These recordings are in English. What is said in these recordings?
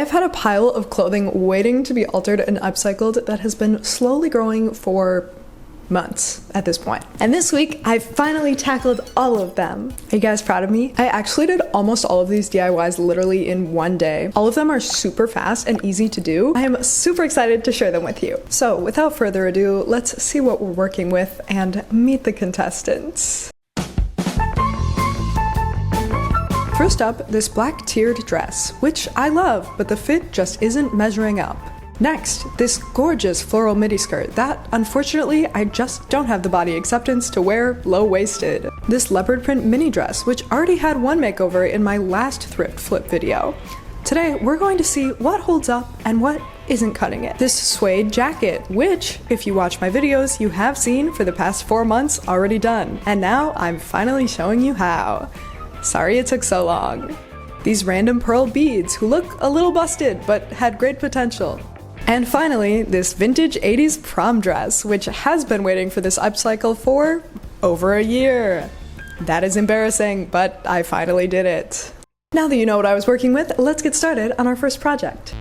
I've had a pile of clothing waiting to be altered and upcycled that has been slowly growing for months at this point. And this week, I finally tackled all of them. Are you guys proud of me? I actually did almost all of these DIYs literally in one day. All of them are super fast and easy to do. I am super excited to share them with you. So without further ado, let's see what we're working with and meet the contestants. First up, this black tiered dress, which I love, but the fit just isn't measuring up. Next, this gorgeous floral midi skirt that, unfortunately, I just don't have the body acceptance to wear low-waisted. This leopard print mini dress, which already had one makeover in my last thrift flip video. Today, we're going to see what holds up and what isn't cutting it. This suede jacket, which, if you watch my videos, you have seen for the past 4 months already done. And now I'm finally showing you how. Sorry it took so long. These random pearl beads who look a little busted but had great potential. And finally, this vintage 80s prom dress, which has been waiting for this upcycle for over a year. That is embarrassing, but I finally did it. Now that you know what I was working with, let's get started on our first project.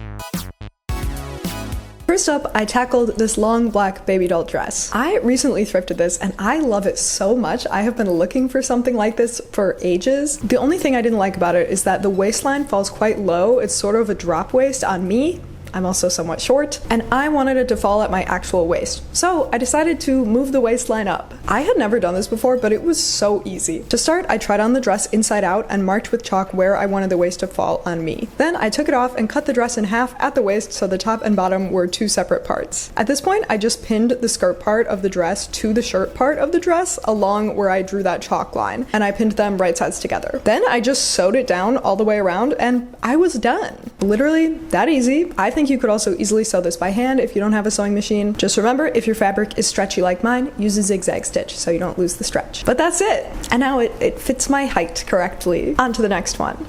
First up, I tackled this long black baby doll dress. I recently thrifted this and I love it so much. I have been looking for something like this for ages. The only thing I didn't like about it is that the waistline falls quite low. It's sort of a drop waist on me. I'm also somewhat short, and I wanted it to fall at my actual waist. So I decided to move the waistline up. I had never done this before, but it was so easy. To start, I tried on the dress inside out and marked with chalk where I wanted the waist to fall on me. Then I took it off and cut the dress in half at the waist so the top and bottom were two separate parts. At this point, I just pinned the skirt part of the dress to the shirt part of the dress along where I drew that chalk line, and I pinned them right sides together. Then I just sewed it down all the way around and I was done. Literally that easy. I think you could also easily sew this by hand if you don't have a sewing machine. Just remember, if your fabric is stretchy like mine, use a zigzag stitch so you don't lose the stretch. But that's it! And now it fits my height correctly. On to the next one.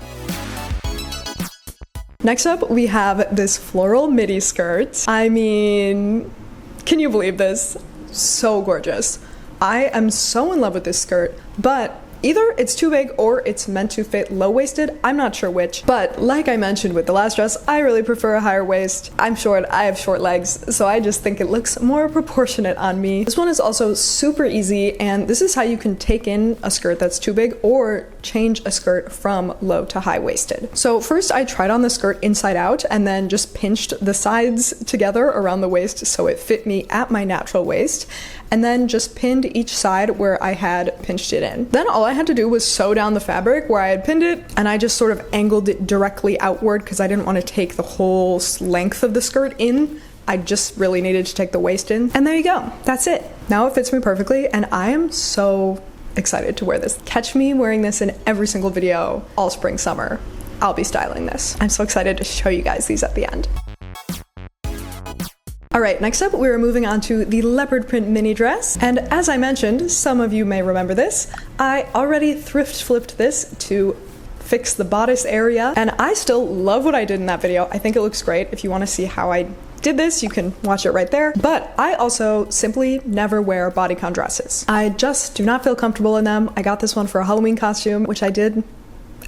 Next up, we have this floral midi skirt. I mean, can you believe this? So gorgeous. I am so in love with this skirt, but either it's too big or it's meant to fit low-waisted. I'm not sure which, but like I mentioned with the last dress, I really prefer a higher waist. I'm short, I have short legs, so I just think it looks more proportionate on me. This one is also super easy, and this is how you can take in a skirt that's too big or change a skirt from low to high-waisted. So first I tried on the skirt inside out and then just pinched the sides together around the waist so it fit me at my natural waist, and then just pinned each side where I had pinched it in. Then all I had to do was sew down the fabric where I had pinned it, and I just sort of angled it directly outward because I didn't want to take the whole length of the skirt in. I just really needed to take the waist in. And there you go. That's it. Now it fits me perfectly, and I am so excited to wear this. Catch me wearing this in every single video all spring, summer. I'll be styling this. I'm so excited to show you guys these at the end. Alright, next up we are moving on to the leopard print mini dress, and as I mentioned, some of you may remember this, I already thrift flipped this to fix the bodice area, and I still love what I did in that video. I think it looks great. If you want to see how I did this, you can watch it right there. But I also simply never wear bodycon dresses. I just do not feel comfortable in them. I got this one for a Halloween costume, which I did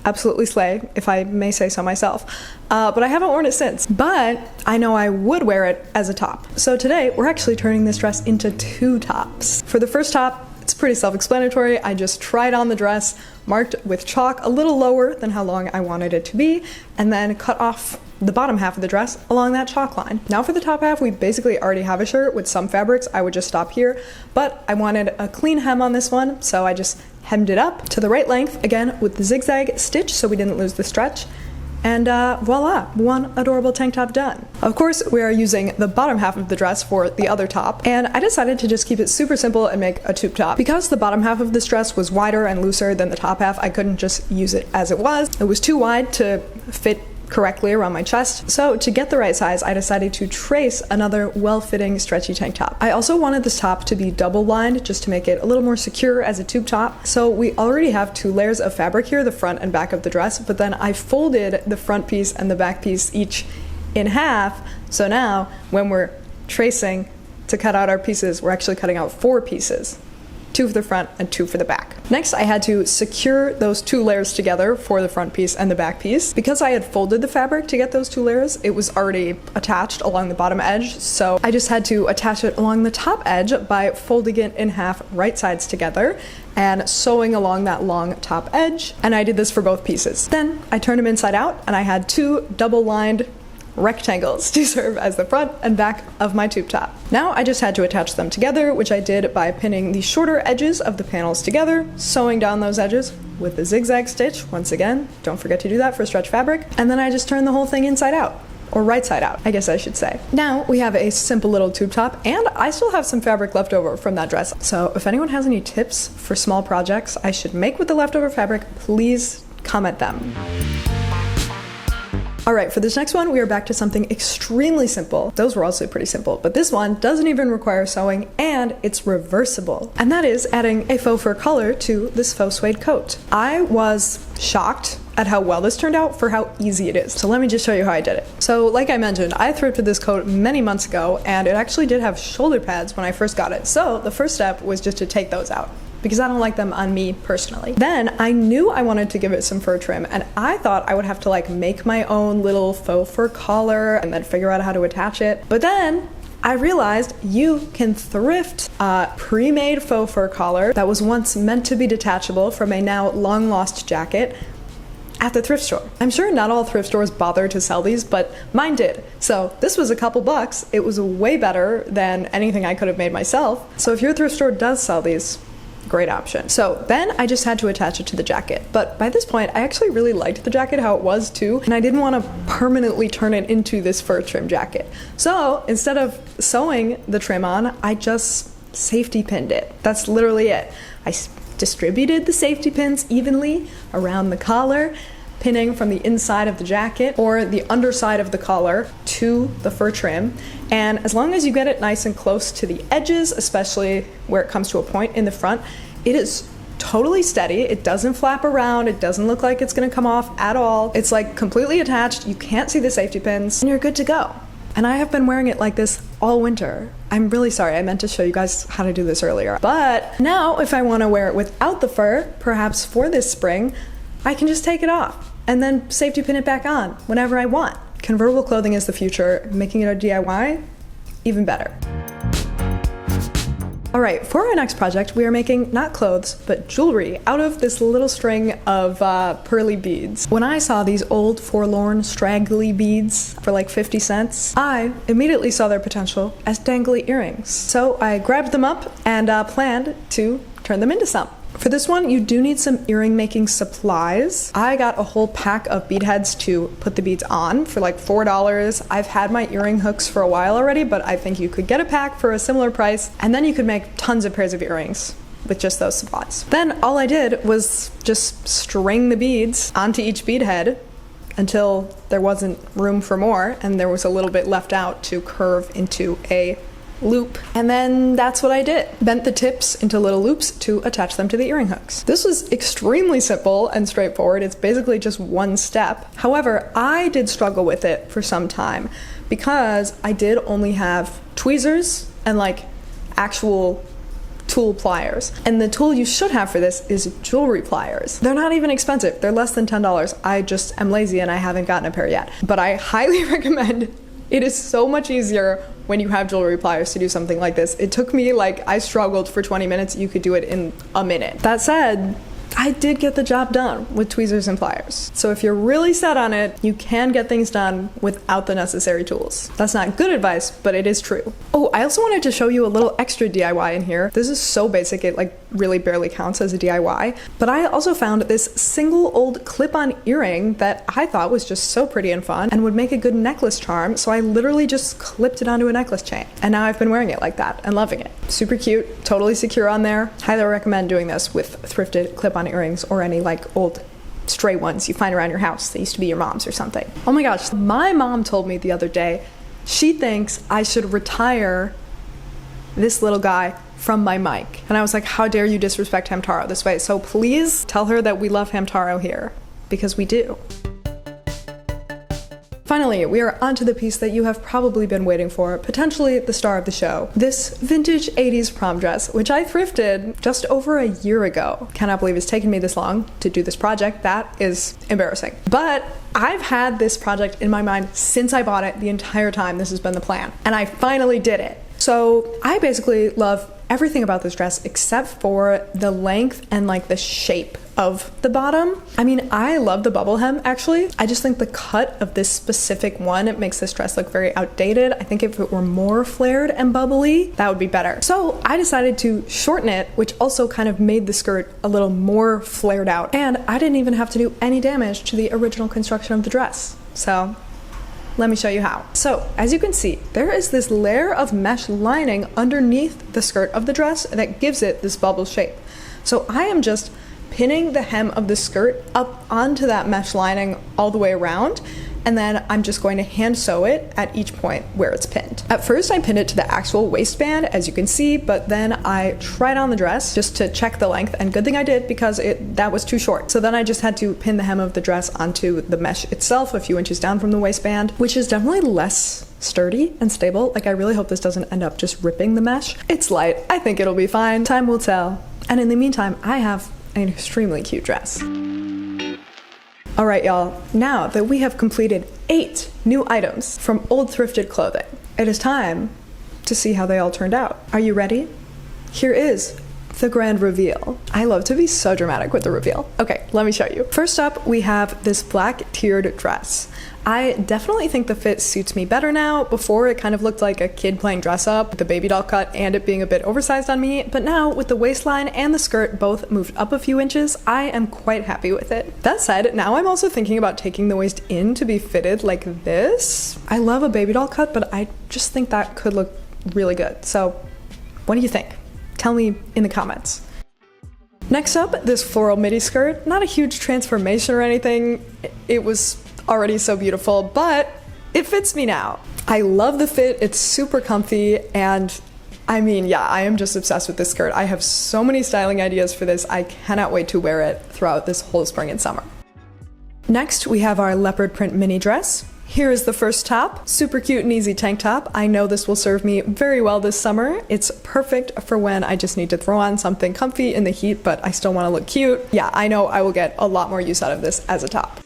absolutely slay, if I may say so myself. But I haven't worn it since. But I know I would wear it as a top. So today, we're actually turning this dress into two tops. For the first top, it's pretty self-explanatory. I just tried on the dress, marked with chalk a little lower than how long I wanted it to be, and then cut off the bottom half of the dress along that chalk line. Now for the top half, we basically already have a shirt. With some fabrics, I would just stop here, but I wanted a clean hem on this one, so I just hemmed it up to the right length, again with the zigzag stitch so we didn't lose the stretch, and voila, one adorable tank top done. Of course, we are using the bottom half of the dress for the other top, and I decided to just keep it super simple and make a tube top. Because the bottom half of this dress was wider and looser than the top half, I couldn't just use it as it was. It was too wide to fit correctly around my chest. So to get the right size, I decided to trace another well-fitting stretchy tank top. I also wanted this top to be double lined just to make it a little more secure as a tube top. So we already have 2 layers of fabric here, the front and back of the dress, but then I folded the front piece and the back piece each in half. So now when we're tracing to cut out our pieces, we're actually cutting out 4 pieces 2 for the front, and 2 for the back. Next, I had to secure those 2 layers together for the front piece and the back piece. Because I had folded the fabric to get those 2 layers, it was already attached along the bottom edge, so I just had to attach it along the top edge by folding it in half right sides together and sewing along that long top edge, and I did this for both pieces. Then I turned them inside out, and I had 2 double-lined rectangles to serve as the front and back of my tube top. Now I just had to attach them together, which I did by pinning the shorter edges of the panels together, sewing down those edges with the zigzag stitch. Once again, don't forget to do that for stretch fabric. And then I just turned the whole thing inside out. Or right side out, I guess I should say. Now we have a simple little tube top, and I still have some fabric left over from that dress. So if anyone has any tips for small projects I should make with the leftover fabric, please comment them. Alright, for this next one, we are back to something extremely simple. Those were also pretty simple, but this one doesn't even require sewing, and it's reversible. And that is adding a faux fur collar to this faux suede coat. I was shocked at how well this turned out for how easy it is. So let me just show you how I did it. So like I mentioned, I thrifted this coat many months ago, and it actually did have shoulder pads when I first got it. So the first step was just to take those out, because I don't like them on me personally. Then I knew I wanted to give it some fur trim, and I thought I would have to like make my own little faux fur collar and then figure out how to attach it. But then I realized you can thrift a pre-made faux fur collar that was once meant to be detachable from a now long lost jacket at the thrift store. I'm sure not all thrift stores bother to sell these, but mine did. So this was a couple bucks. It was way better than anything I could have made myself. So if your thrift store does sell these, great option. So then I just had to attach it to the jacket. But by this point, I actually really liked the jacket how it was too, and I didn't want to permanently turn it into this fur trim jacket. So instead of sewing the trim on, I just safety pinned it. That's literally it. I distributed the safety pins evenly around the collar, pinning from the inside of the jacket or the underside of the collar to the fur trim. And as long as you get it nice and close to the edges, especially where it comes to a point in the front, it is totally steady. It doesn't flap around. It doesn't look like it's gonna come off at all. It's like completely attached. You can't see the safety pins, and you're good to go. And I have been wearing it like this all winter. I'm really sorry, I meant to show you guys how to do this earlier. But now if I want to wear it without the fur, perhaps for this spring, I can just take it off and then safety pin it back on whenever I want. Convertible clothing is the future. Making it a DIY, even better. All right, for our next project, we are making not clothes, but jewelry out of this little string of pearly beads. When I saw these old, forlorn, straggly beads for like 50 cents, I immediately saw their potential as dangly earrings. So I grabbed them up and planned to turn them into some. For this one, you do need some earring making supplies. I got a whole pack of bead heads to put the beads on for like $4. I've had my earring hooks for a while already, but I think you could get a pack for a similar price, and then you could make tons of pairs of earrings with just those supplies. Then all I did was just string the beads onto each bead head until there wasn't room for more, and there was a little bit left out to curve into a loop. And then that's what I did. Bent the tips into little loops to attach them to the earring hooks. This was extremely simple and straightforward. It's basically just one step. However, I did struggle with it for some time because I did only have tweezers and like actual tool pliers. And the tool you should have for this is jewelry pliers. They're not even expensive. They're less than $10. I just am lazy and I haven't gotten a pair yet. But I highly recommend. It is so much easier when you have jewelry pliers to do something like this. It took me I struggled for 20 minutes. You could do it in a minute. That said, I did get the job done with tweezers and pliers. So if you're really set on it, you can get things done without the necessary tools. That's not good advice, but it is true. Oh, I also wanted to show you a little extra DIY in here. This is so basic, it really barely counts as a DIY. But I also found this single old clip-on earring that I thought was just so pretty and fun and would make a good necklace charm. So I literally just clipped it onto a necklace chain. And now I've been wearing it like that and loving it. Super cute, totally secure on there. Highly recommend doing this with thrifted clip-on earrings or any old stray ones you find around your house. They used to be your mom's or something. Oh my gosh, my mom told me the other day she thinks I should retire this little guy from my mic. And I was like, how dare you disrespect Hamtaro this way? So please tell her that we love Hamtaro here, because we do. Finally, we are onto the piece that you have probably been waiting for, potentially the star of the show. This vintage 80s prom dress, which I thrifted just over a year ago. Cannot believe it's taken me this long to do this project. That is embarrassing. But I've had this project in my mind since I bought it. The entire time this has been the plan. And I finally did it. So I basically love everything about this dress except for the length and like the shape of the bottom. I mean, I love the bubble hem actually. I just think the cut of this specific one, it makes this dress look very outdated. I think if it were more flared and bubbly, that would be better. So I decided to shorten it, which also kind of made the skirt a little more flared out. And I didn't even have to do any damage to the original construction of the dress. So let me show you how. So, as you can see, there is this layer of mesh lining underneath the skirt of the dress that gives it this bubble shape. So I am just pinning the hem of the skirt up onto that mesh lining all the way around, and then I'm just going to hand sew it at each point where it's pinned. At first I pinned it to the actual waistband, as you can see, but then I tried on the dress just to check the length, and good thing I did because that was too short. So then I just had to pin the hem of the dress onto the mesh itself a few inches down from the waistband, which is definitely less sturdy and stable. Like, I really hope this doesn't end up just ripping the mesh. It's light. I think it'll be fine. Time will tell. And in the meantime, I have an extremely cute dress. Alright y'all, now that we have completed 8 new items from old thrifted clothing, it is time to see how they all turned out. Are you ready? Here is the grand reveal. I love to be so dramatic with the reveal. Okay, let me show you. First up, we have this black tiered dress. I definitely think the fit suits me better now. Before, it kind of looked like a kid playing dress up with the baby doll cut and it being a bit oversized on me, but now with the waistline and the skirt both moved up a few inches, I am quite happy with it. That said, now I'm also thinking about taking the waist in to be fitted like this. I love a baby doll cut, but I just think that could look really good. So what do you think? Tell me in the comments. Next up, this floral midi skirt. Not a huge transformation or anything. It was already so beautiful, but it fits me now. I love the fit, it's super comfy, and I mean, yeah, I am just obsessed with this skirt. I have so many styling ideas for this. I cannot wait to wear it throughout this whole spring and summer. Next, we have our leopard print mini dress. Here is the first top, super cute and easy tank top. I know this will serve me very well this summer. It's perfect for when I just need to throw on something comfy in the heat, but I still want to look cute. Yeah, I know I will get a lot more use out of this as a top.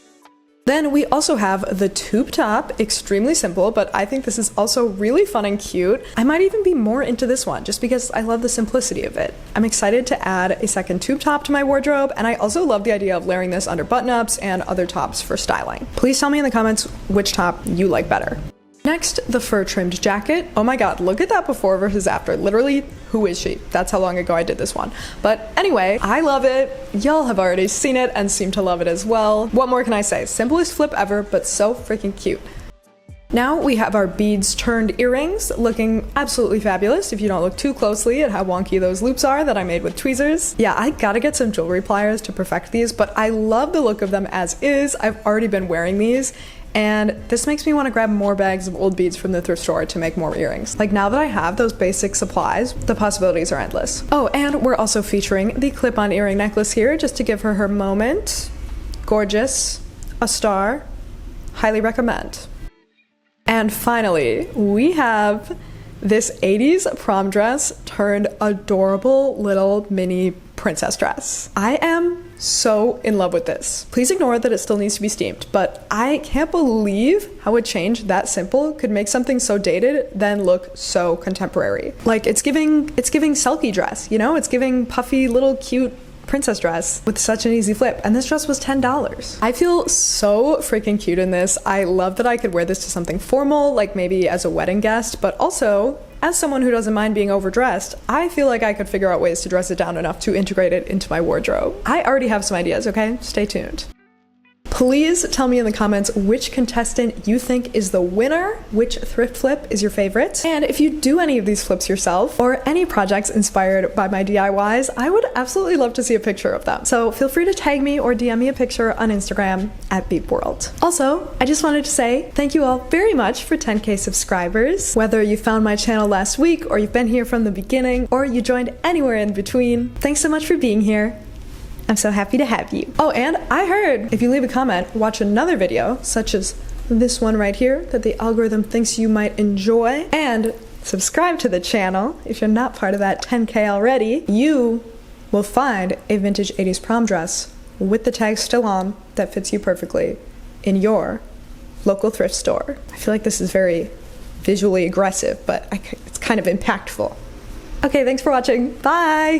Then we also have the tube top, extremely simple, but I think this is also really fun and cute. I might even be more into this one just because I love the simplicity of it. I'm excited to add a second tube top to my wardrobe, and I also love the idea of layering this under button-ups and other tops for styling. Please tell me in the comments which top you like better. Next, the fur trimmed jacket. Oh my god, look at that before versus after. Literally, who is she? That's how long ago I did this one. But anyway, I love it. Y'all have already seen it and seem to love it as well. What more can I say? Simplest flip ever, but so freaking cute. Now we have our beads turned earrings, looking absolutely fabulous if you don't look too closely at how wonky those loops are that I made with tweezers. Yeah, I gotta get some jewelry pliers to perfect these, but I love the look of them as is. I've already been wearing these, and this makes me want to grab more bags of old beads from the thrift store to make more earrings. Like, now that I have those basic supplies, the possibilities are endless. Oh, and we're also featuring the clip-on earring necklace here just to give her her moment. Gorgeous, a star, highly recommend. And finally, we have this 80s prom dress turned adorable little mini princess dress. I am so in love with this. Please ignore that it still needs to be steamed, but I can't believe how a change that simple could make something so dated then look so contemporary. Like, it's giving selkie dress, you know? It's giving puffy little cute princess dress with such an easy flip, and this dress was $10. I feel so freaking cute in this. I love that I could wear this to something formal, like maybe as a wedding guest, but also as someone who doesn't mind being overdressed, I feel like I could figure out ways to dress it down enough to integrate it into my wardrobe. I already have some ideas, okay? Stay tuned. Please tell me in the comments which contestant you think is the winner, which thrift flip is your favorite, and if you do any of these flips yourself or any projects inspired by my DIYs, I would absolutely love to see a picture of them. So feel free to tag me or DM me a picture on Instagram at BeepWorld. Also, I just wanted to say thank you all very much for 10K subscribers. Whether you found my channel last week or you've been here from the beginning or you joined anywhere in between, thanks so much for being here. I'm so happy to have you. Oh, and I heard if you leave a comment, watch another video, such as this one right here that the algorithm thinks you might enjoy, and subscribe to the channel if you're not part of that 10K already, you will find a vintage 80s prom dress with the tag still on that fits you perfectly in your local thrift store. I feel like this is very visually aggressive, but it's kind of impactful. Okay, thanks for watching. Bye!